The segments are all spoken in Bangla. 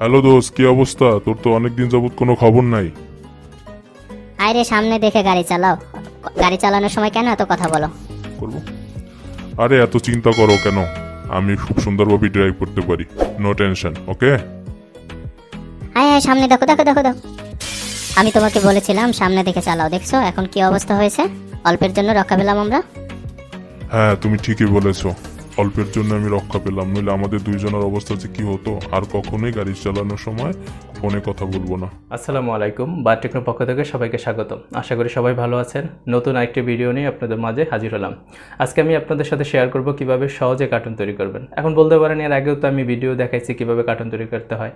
হ্যালো দোস্ত, কি অবস্থা? তোর তো অনেকদিন যাবত কোনো খবর নাই। আরে সামনে দেখে গাড়ি চালাও। গাড়ি চালানোর সময় কেন এত কথা বলো? করবো? আরে এত চিন্তা করো কেন? আমি খুব সুন্দরভাবে ড্রাইভ করতে পারি, নো টেনশন, ওকে? হ্যাঁ হ্যাঁ, সামনে দেখো দেখো দেখো দেখো। আমি তোমাকে বলেছিলাম সামনে দেখে চালাও, দেখছো এখন কি অবস্থা হয়েছে? অল্পের জন্য রক্ষা পেলাম আমরা। হ্যাঁ, তুমি ঠিকই বলেছো। অল্পের জন্য আমি রক্ষা পেলাম, নইলে আমাদের দুইজনের অবস্থা যে কি হতো। আর কখনোই গাড়ি চালানোর সময় ফোনে কথা বলবো না। আসসালামু আলাইকুম, বায়াদ টেকনো পক্ষ থেকে সবাইকে স্বাগত। আশা করি সবাই ভালো আছেন। নতুন আরেকটি ভিডিও নিয়ে আপনাদের মাঝে হাজির হলাম। আজকে আমি আপনাদের সাথে শেয়ার করব কিভাবে সহজে কার্টুন তৈরি করবেন। এখন বলতে পারেন এর আগেও তো আমি ভিডিও দেখাইছি কিভাবে কার্টুন তৈরি করতে হয়,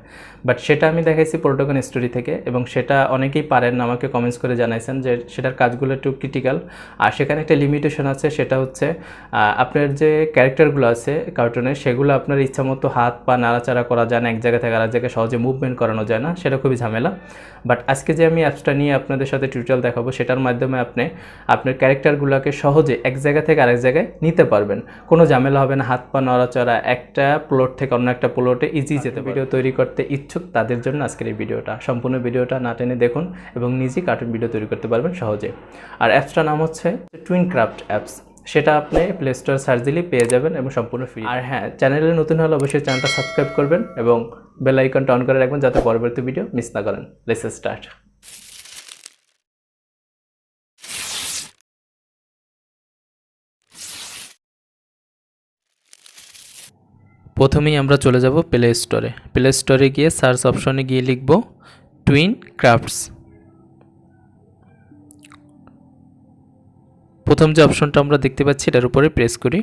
বাট সেটা আমি দেখাইছি পলোটাগন স্টোরি থেকে, এবং সেটা অনেকেই পারেন না, আমাকে কমেন্টস করে জানাইছেন যে সেটার কাজগুলো একটু ক্রিটিক্যাল। আর সেখানে একটা লিমিটেশন আছে, সেটা হচ্ছে আপনার যে ক্যারেক্টারগুলো আছে কার্টুনের, সেগুলো আপনার ইচ্ছা মতো হাত পা নাড়াচাড়া করা যায় না, এক জায়গা থেকে আরেক জায়গায় সহজে মুভমেন্ট করানো যায় না, সেটা খুবই ঝামেলা। বাট আজকে যে আমি অ্যাপসটা নিয়ে আপনাদের সাথে টিউটোরিয়াল দেখাবো, সেটার মাধ্যমে আপনি আপনার ক্যারেক্টারগুলোকে সহজে এক জায়গা থেকে আরেক জায়গায় নিতে পারবেন। কোনো ঝামেলা হবে না, হাত পা নড়াচড়া, একটা প্লট থেকে অন্য একটা প্লটে ইজি যেতে। ভিডিও তৈরি করতে ইচ্ছুক তাদের জন্য আজকের এই ভিডিওটা, সম্পূর্ণ ভিডিওটা না টেনে দেখুন এবং নিজেই কার্টুন ভিডিও তৈরি করতে পারবেন সহজে। আর অ্যাপসটার নাম হচ্ছে টুইনক্রাফট অ্যাপস। সেটা আপনি প্লে স্টোর সার্চ দিলেই পেয়ে যাবেন এবং সম্পূর্ণ ফ্রি। আর হ্যাঁ, চ্যানেলে নতুন হলে অবশ্যই চ্যানেলটা সাবস্ক্রাইব করবেন এবং বেল আইকনটা অন করে রাখবেন যাতে পরবর্তী ভিডিও মিস না করেন। Let's start. প্রথমেই আমরা চলে যাব প্লে স্টোরে। প্লে স্টোরে গিয়ে সার্চ অপশনে গিয়ে লিখব টুইনক্রাফটস। প্রথম যে অপশনটা আমরা দেখতে পাচ্ছি এটার উপরে প্রেস করি।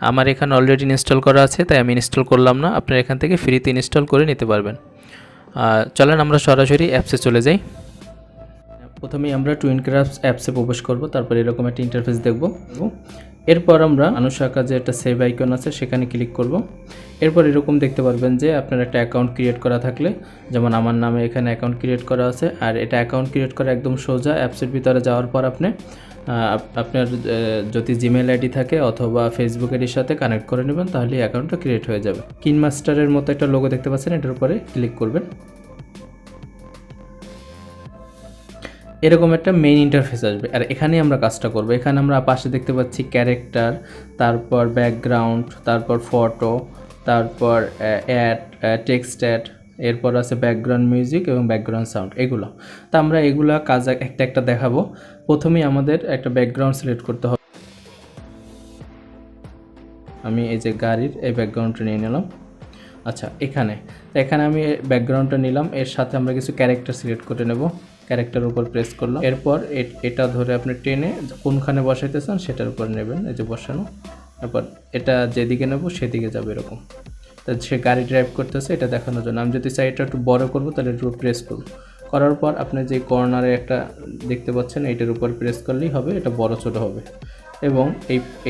আমার এখানে অলরেডি ইনস্টল করা আছে, তাই আমি ইনস্টল করলাম না। আপনারা এখান থেকে ফ্রিতে ইনস্টল করে নিতে পারবেন। চলেন আমরা সরাসরি অ্যাপসে চলে যাই। প্রথমেই আমরা টুইনক্রাফটস অ্যাপসে প্রবেশ করব, তারপর এরকম একটা ইন্টারফেস দেখব। এরপর আমরা মানুষ আঁকা যে একটা সেভ আইকন আছে সেখানে ক্লিক করব। এরপর এরকম দেখতে পারবেন যে আপনার একটা অ্যাকাউন্ট ক্রিয়েট করা থাকলে, যেমন আমার নামে এখানে অ্যাকাউন্ট ক্রিয়েট করা আছে, আর এটা অ্যাকাউন্ট ক্রিয়েট করা একদম সোজা। অ্যাপসের ভিতরে যাওয়ার পর আপনার যদি জিমেল আইডি থাকে অথবা ফেসবুক আইডির সাথে কানেক্ট করে নেবেন, তাহলে অ্যাকাউন্টটা ক্রিয়েট হয়ে যাবে। কিন মাস্টারের মতো একটা লোগো দেখতে পাচ্ছেন, এটার উপরে ক্লিক করবেন। এরকম একটা মেইন ইন্টারফেস আসবে, আর এখানেই আমরা কাজটা করব। এখানে আমরা পাশে দেখতে পাচ্ছি ক্যারেক্টার, তারপর ব্যাকগ্রাউন্ড, তারপর ফটো, তারপর অ্যাড, টেক্সট অ্যাড, এরপর আছে ব্যাকগ্রাউন্ড মিউজিক এবং ব্যাকগ্রাউন্ড সাউন্ড, এগুলো। তো আমরা এগুলা কাজ একটা একটা দেখাবো। প্রথমেই আমাদের একটা ব্যাকগ্রাউন্ড সিলেক্ট করতে হবে। আমি এই যে গাড়ির এই ব্যাকগ্রাউন্ডটা নিয়ে নিলাম। আচ্ছা, এখানে আমি ব্যাকগ্রাউন্ডটা নিলাম, এর সাথে আমরা কিছু ক্যারেক্টার সিলেক্ট করে নেব। ক্যারেক্টারের উপর প্রেস করলাম। এরপর এটা ধরে আপনি টেনে কোনখানে বসাইতে চান সেটার উপর নেবেন, এই যে বসানো। তারপর এটা যেদিকে নেব সেদিকে যাবে এরকম। তা সে গাড়ি ড্রাইভ করতেছে এটা দেখানোর জন্য আমি যদি চাই এটা একটু বড় করব, তাহলে এটার উপর প্রেস করব। করার পর আপনি যে কর্নারে একটা দেখতে পাচ্ছেন এইটার উপর প্রেস করলেই হবে, এটা বড় ছোট হবে। এবং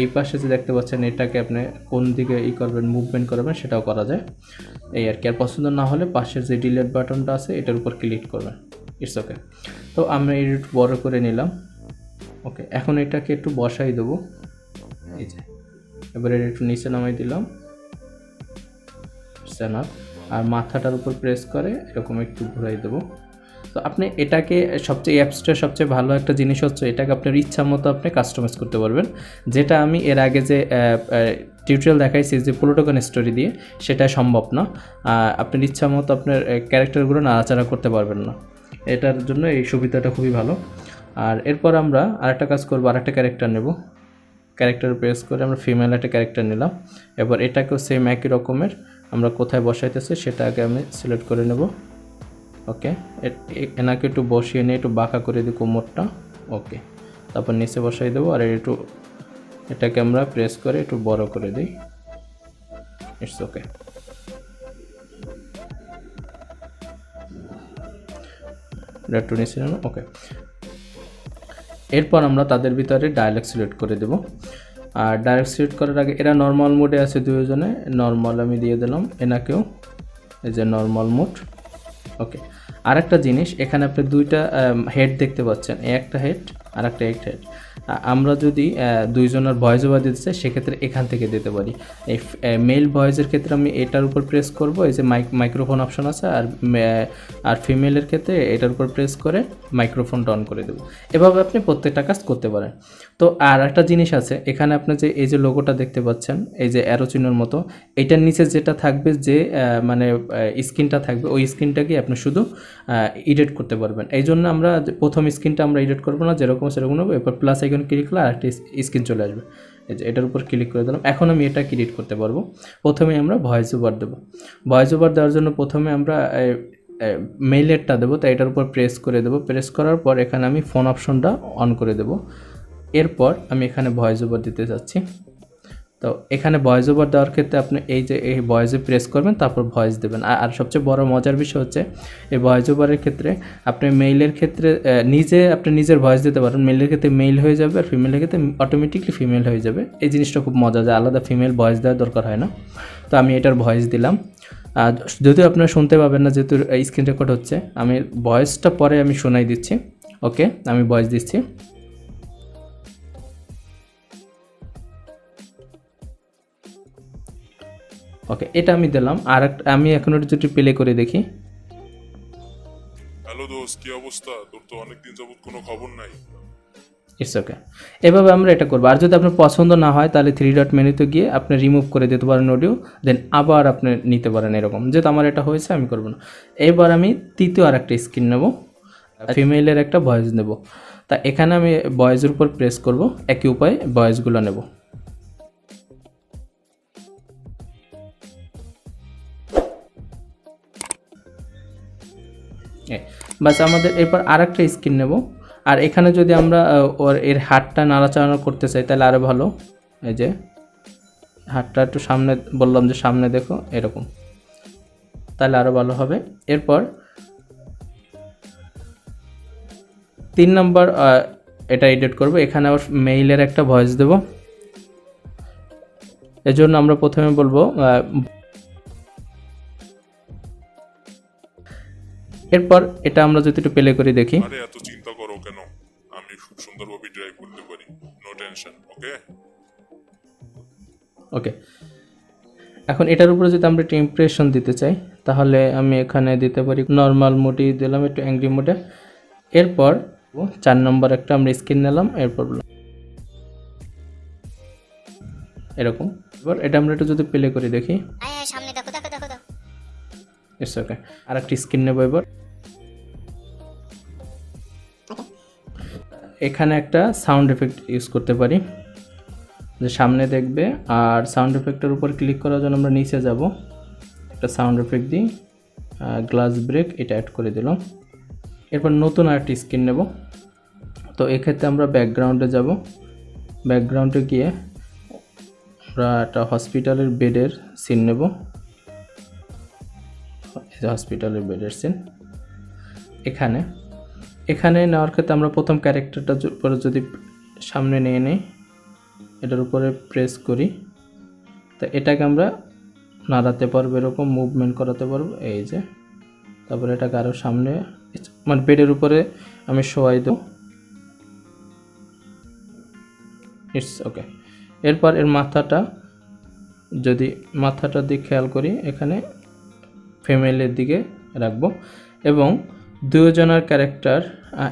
এই পাশে যে দেখতে পাচ্ছেন এটাকে আপনি কোন দিকে করবেন, মুভমেন্ট করবেন, সেটাও করা যায় এই আর কি। আর পছন্দ না হলে পাশের যে ডিলিট বাটনটা আছে এটার উপর ক্লিক করবেন, ইটস ওকে। তো আমরা এটা একটু বড় করে নিলাম। ওকে, এখন এটাকে একটু বসাই দেবো, এই যে। এবারে একটু নিচে নামাই দিলাম, আর মাথাটার উপর প্রেস করে এরকম একটু ঘুরাই দেবো। তো আপনি এটাকে অ্যাপসটার সবচেয়ে ভালো একটা জিনিস হচ্ছে এটাকে আপনার ইচ্ছা মতো আপনি কাস্টমাইজ করতে পারবেন, যেটা আমি এর আগে যে টিউটোরিয়াল দেখাইছি যে পলোটাগন স্টোরি দিয়ে, সেটা সম্ভব না। আপনার ইচ্ছা মতো আপনার ক্যারেক্টারগুলো নাড়াচাড়া করতে পারবেন না। এটার জন্য এই সুবিধাটা খুবই ভালো। আর এরপর আমরা আরেকটা কাজ করবো, আরেকটা ক্যারেক্টার নেব। ক্যারেক্টার প্রেস করে আমরা ফিমেল একটা ক্যারেক্টার নিলাম। এবার এটাকেও সেম একই রকমের আমরা কোথায় বসাইতেছি সেটা আগে আমি সিলেক্ট করে নেব। ওকে, এনাকে একটু বসিয়ে নিয়ে একটু বাঁকা করে দিই কোমরটা। ওকে, তারপর নিচে বসাই দেবো। আর এটাকে আমরা প্রেস করে একটু বড় করে দিই, ইটস ওকে। এটা একটু নিচে নেব, ওকে। এরপর আমরা তাদের ভিতরে ডায়ালগ সিলেক্ট করে দেব। আর ডায়ালগ সিলেক্ট করার আগে এরা নর্মাল মোডে আছে দুজনে, নর্মাল আমি দিয়ে দিলাম। এনাকেও এই যে নর্মাল মোড, ওকে। আরেকটা জিনিস, এখানে আপনি দুইটা হেড দেখতে পাচ্ছেন, একটা হেড আর একটা হেড। আমরা যদি দুইজনের ভয়েস ওভার দিতে চাই সেক্ষেত্রে এখান থেকে দিতে পারি। এই মেল ভয়েসের ক্ষেত্রে আমি এটার উপর প্রেস করব, এই যে মাইক্রোফোন অপশন আছে, আর ফিমেলের ক্ষেত্রে এটার উপর প্রেস করে মাইক্রোফোনটা অন করে দেবো। এভাবে আপনি প্রত্যেকটা কাজ করতে পারেন। তো আর একটা জিনিস আছে, এখানে আপনি যে এই যে লোগোটা দেখতে পাচ্ছেন, এই যে অ্যারো চিহ্নের মতো, এটার নিচে যেটা থাকবে, যে মানে স্ক্রিনটা থাকবে, ওই স্ক্রিনটাকে আপনি শুধু এডিট করতে পারবেন। এই জন্য আমরা প্রথম স্ক্রিনটা আমরা এডিট করবো না, যেরকম সেরকম নেবো। এরপর প্লাস আইকন ক্লিক করলে আরেকটা স্ক্রিন চলে আসবে, এই যে এটার উপর ক্লিক করে দিলাম। এখন আমি এটা এডিট করতে পারবো। প্রথমে আমরা ভয়েস ওভার দেবো। ভয়েস ওভার দেওয়ার জন্য প্রথমে আমরা মেইলেরটা দেবো, তাই এটার উপর প্রেস করে দেবো। প্রেস করার পর এখানে আমি ফোন অপশনটা অন করে দেবো। এরপর আমি এখানে ভয়েস ওভার দিতে যাচ্ছি। তো এখানে ভয়েস ওভার দেওয়ার ক্ষেত্রে আপনি এই যে এই ভয়েসে প্রেস করবেন, তারপর ভয়েস দেবেন। আর সবচেয়ে বড় মজার বিষয় হচ্ছে, এই ভয়েস ওভারের ক্ষেত্রে আপনি মেইলের ক্ষেত্রে আপনি নিজের ভয়েস দিতে পারেন। মেইলের ক্ষেত্রে মেইল হয়ে যাবে, আর ফিমেলের ক্ষেত্রে অটোমেটিকলি ফিমেল হয়ে যাবে। এই জিনিসটা খুব মজা, যে আলাদা ফিমেল ভয়েস দেওয়ার দরকার হয় না। তো আমি এটার ভয়েস দিলাম। যদিও আপনারা শুনতে পাবেন না, যেহেতু স্ক্রিন রেকর্ড হচ্ছে, আমি ভয়েসটা পরে আমি শোনাই দিচ্ছি। ওকে, আমি ভয়েস দিচ্ছি। ওকে, এটা আমি দিলাম। আর আমি এখন ওটা যদি প্লে করে দেখি। হ্যালো দোস্ত, কি অবস্থা? তোর তো অনেকদিন যাবত কোনো খবর নাই। It's okay. এভাবে আমরা এটা করবো। আর যদি আপনার পছন্দ না হয়, তাহলে 3 ডট মেনুতে গিয়ে আপনি রিমুভ করে দিতে পারেন অডিও, দেন আবার আপনি নিতে পারেন এরকম। যেহেতু আমার এটা হয়েছে, আমি করবো না। এবার আমি তৃতীয় আর একটা স্ক্রিন নেব, ফিমেলের একটা ভয়েস নেব। তা এখানে আমি ভয়েসের উপর প্রেস করব, একই উপায়ে ভয়েসগুলো নেব। বাস, আমাদের এরপর আর একটা স্ক্রিন নেব। আর এখানে যদি আমরা এর হাতটা নাড়াচাড়া করতে চাই, তাহলে আরও ভালো। এই যে হাতটা একটু সামনে, বললাম যে সামনে দেখো, এরকম, তাহলে আরও ভালো হবে। এরপর 3 নম্বর এটা এডিট করব। এখানে আবার মেইলের একটা ভয়েস দেব। এজন্য আমরা প্রথমে বলবো, এরপর এটা আমরা যদি একটু প্লে করে দেখি। আরে এত চিন্তা করো কেন? আমি খুব সুন্দরভাবে ড্রাইভ করতে পারি, নো টেনশন। ওকে ওকে, এখন এটার উপরে যদি আমরা একটু ইমপ্রেশন দিতে চাই, তাহলে আমি এখানে দিতে পারি নর্মাল মোডই দিলাম, একটু অ্যাংরি মোডে। এরপর 4 নম্বর একটা আমরা স্ক্রিন নিলাম, এরপর এরকম। এবার এটা আমরা একটু যদি প্লে করে দেখি। সামনে দেখো দেখো দেখো দেখো। ইটস ওকে, আর একটা স্ক্রিন নেব। এবার এখানে একটা সাউন্ড এফেক্ট ইউজ করতে পারি, যে সামনে দেখবে। আর সাউন্ড এফেক্টের উপর ক্লিক করার জন্য আমরা নিচে যাব, একটা সাউন্ড এফেক্ট দিই, গ্লাস ব্রেক, এটা অ্যাড করে দিলাম। এরপর নতুন আরেকটি স্ক্রিন নেব। তো এক্ষেত্রে আমরা ব্যাকগ্রাউন্ডে যাব। ব্যাকগ্রাউন্ডে গিয়ে আমরা একটা হসপিটালের বেডের সিন নেব। হসপিটালের বেডের সিন এখানে নেওয়ার ক্ষেত্রে আমরা প্রথম ক্যারেক্টারটার উপরে যদি সামনে নিয়ে নিই, এটার উপরে প্রেস করি, তো এটাকে আমরা নাড়াতে পারবো, এরকম মুভমেন্ট করাতে পারবো, এই যে। তারপরে এটাকে আরও সামনে, মানে বেডের উপরে আমি শোয়াই দেব। It's okay. এরপর এর মাথাটার দিকে খেয়াল করি, এখানে ফিমেলের দিকে রাখবো। এবং দুজনের ক্যারেক্টার,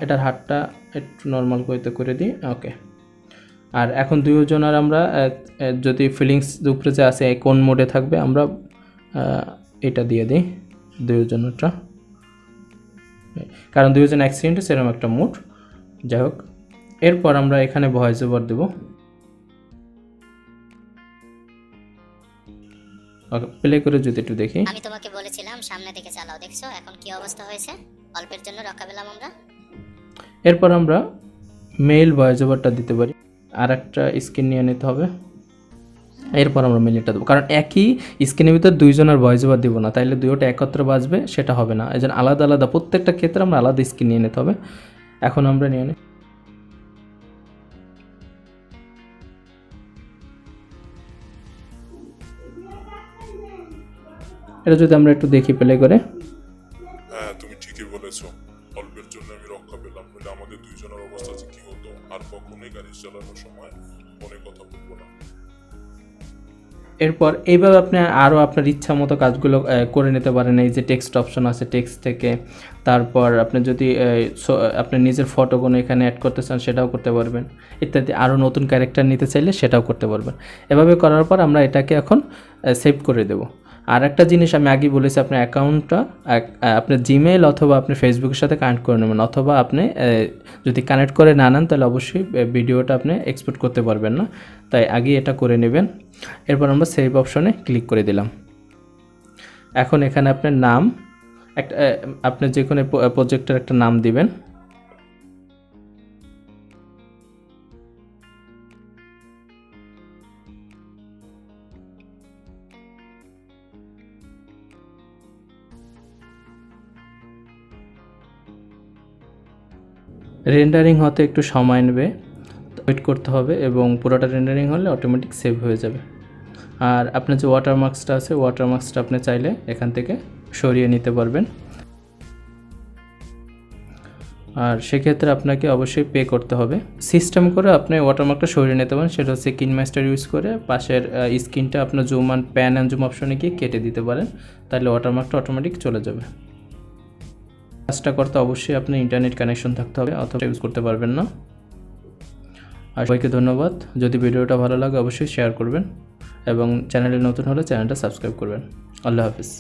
এটার হাতটা একটু নর্মাল করে দিই। ওকে, আর এখন দুজনের আমরা যদি ফিলিংস উপরে যে আছে কোন মোডে থাকবে, আমরা এটা দিয়ে দিই দুজনেরটা, কারণ দুজন অ্যাক্সিডেন্টে সেরকম একটা মুড। যাই হোক, এরপর আমরা এখানে ভয়েস ওভার দেবো। ওকে, প্লে করে যদি একটু দেখি। আমি তোমাকে বলেছিলাম সামনে দিকে চালাও, দেখছো এখন কি অবস্থা হয়েছে? অল্পের জন্য রক্ষা পেলাম আমরা। এরপর আমরা মেইল ভয়েস ওভারটা দিতে পারি, আর একটা স্ক্রিন নিয়ে নিতে হবে। এরপর আমরা মেইলটা দেবো, কারণ একই স্ক্রিনের ভিতর দুইজনের ভয়েস ওভার দিব না, তাইলে দুইটা একত্রে বাজবে, সেটা হবে না। এই জন্য আলাদা আলাদা প্রত্যেকটা ক্ষেত্রে আমরা আলাদা স্ক্রিন নিয়ে নিতে হবে। এখন আমরা নিয়ে নিই। এটা যদি আমরা একটু দেখি প্লে করে। হ্যাঁ, তুমি ঠিকই বলেছো, অল্পের জন্য আমি রক্ষা পেলাম, নইলে আমাদের দুইজনের অবস্থা যে কি হতো, আর কখনোই গাড়ি চালানোর সময় ফোনে কথা বলবো না। এরপর এইভাবে আপনি আরও আপনার ইচ্ছা মতো কাজগুলো করে নিতে পারেন। এই যে টেক্সট অপশন আছে, টেক্সট থেকে তারপর আপনি যদি আপনি নিজের ফটো কোনো এখানে অ্যাড করতে চান সেটাও করতে পারবেন, ইত্যাদি। আরও নতুন ক্যারেক্টার নিতে চাইলে সেটাও করতে পারবেন। এভাবে করার পর আমরা এটাকে এখন সেভ করে দেব। আর একটা জিনিস আমি আগেই বলেছি, আপনার অ্যাকাউন্টটা আপনার জিমেইল অথবা আপনি ফেসবুকের সাথে কানেক্ট করে নেবেন, অথবা আপনি যদি কানেক্ট করে না নেন তাহলে অবশ্যই ভিডিওটা আপনি এক্সপোর্ট করতে পারবেন না, তাই আগে এটা করে নেবেন। এরপর আমরা সেভ অপশনে ক্লিক করে দিলাম। এখন এখানে আপনার নাম একটা আপনি যে কোনো প্রজেক্টের একটা নাম দিবেন। রেন্ডারিং হতে একটু সময় নেবে, ওয়েট করতে হবে, এবং পুরোটা রেন্ডারিং হলে অটোমেটিক সেভ হয়ে যাবে। আর আপনার যে ওয়াটারমার্কসটা আছে, ওয়াটারমার্কসটা আপনি চাইলে এখান থেকে সরিয়ে নিতে পারবেন। আর সেক্ষেত্রে আপনাকে অবশ্যই পে করতে হবে। সিস্টেম করে আপনি ওয়াটারমার্কটা সরিয়ে নিতে পারেন, সেটা হচ্ছে কিনমাস্টার ইউজ করে পাশের স্ক্রিনটা আপনার zoom and pan and zoom অপশনে গিয়ে কেটে দিতে পারেন, তাহলে ওয়াটারমার্কটা অটোমেটিক চলে যাবে। কাজটা করতে অবশ্যই আপনার ইন্টারনেট কানেকশন থাকতে হবে, অথবা ইউজ করতে পারবেন না। আর সবাইকে ধন্যবাদ। যদি ভিডিওটা ভালো লাগে অবশ্যই শেয়ার করবেন, এবং চ্যানেলে নতুন হলে চ্যানেলটা সাবস্ক্রাইব করবেন। আল্লাহ হাফিজ।